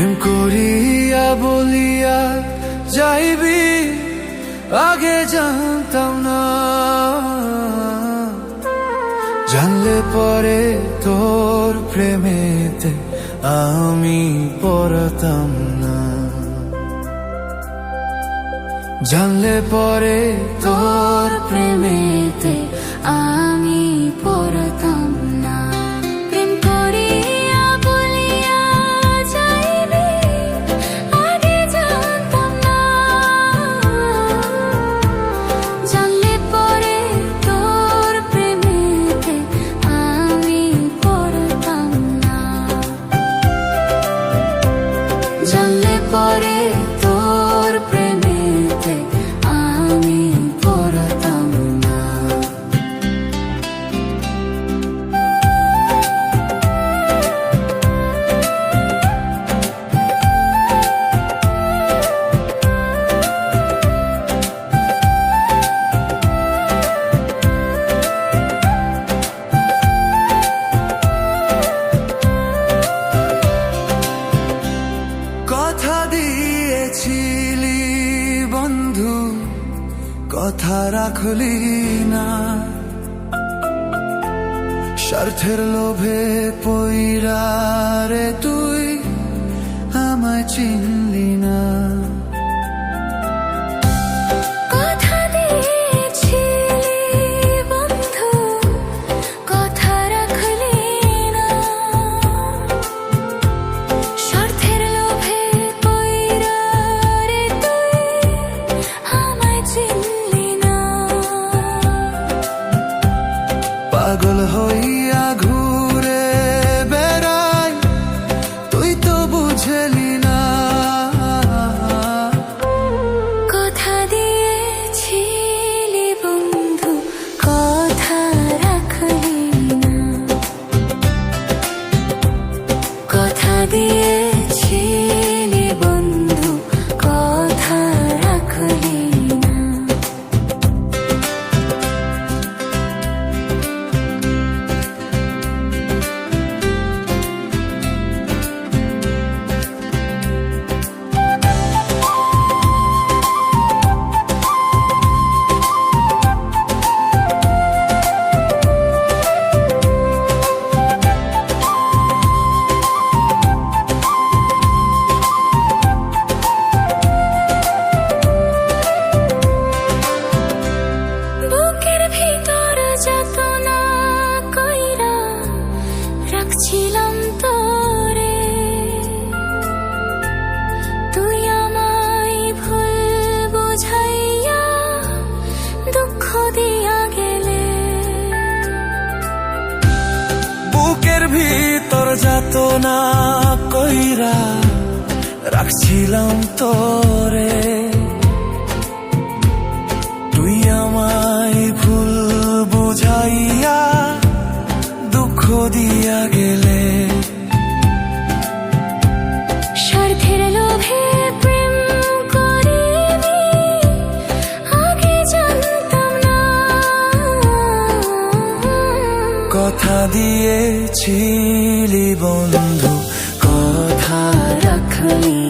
প্রেম করিয়া বলিয়া যাইবি আগে জানতাম না, জানলে পরে তোর প্রেমেতে আমি পড়তাম না, জানলে পরে তোর প্রেমেতে আমি পড়তাম না। প্রেম করিয়া বলিয়া যাইবি আগে জানতাম না, জানলে পরে তোর প্রেমেতে আমি পড়তাম না, জানলে পরে তোর প্রেমেতে আমি পড়তাম না। কথা দিয়েছিলি বন্ধু, কথা রাখলি না, স্বার্থের লোভে পইরা রে তুই আমায় চিনলি না। কথা দিয়েছিলি বন্ধু, কথা রাখলি না, স্বার্থের লোভে পইরা রে তুই আমায় চিনলি না। পাগল হইয়া ঘুরে বেড়াই তুই তো বুঝলি না, কথা দিয়েছিলি বন্ধু, কথা রাখলি না, কথা দিয়েছিলি বন্ধু, কথা রাখলি না। বুকের ভিতর যাতনা কইরা রাখছিলাম তোরে, তুই আমায় ভুল বুঝাইয়া দুঃখ দিয়া গেলে। বুকের ভিতর যাতনা কইরা রাখছিলাম তোরে, তুই আমায় ভুল বুঝাইয়া দুঃখ দিয়া গেলে। স্বার্থের লোভে প্রেম করিনি আগে জানতাম না, কথা দিয়েছিলি বন্ধু, কথা রাখলি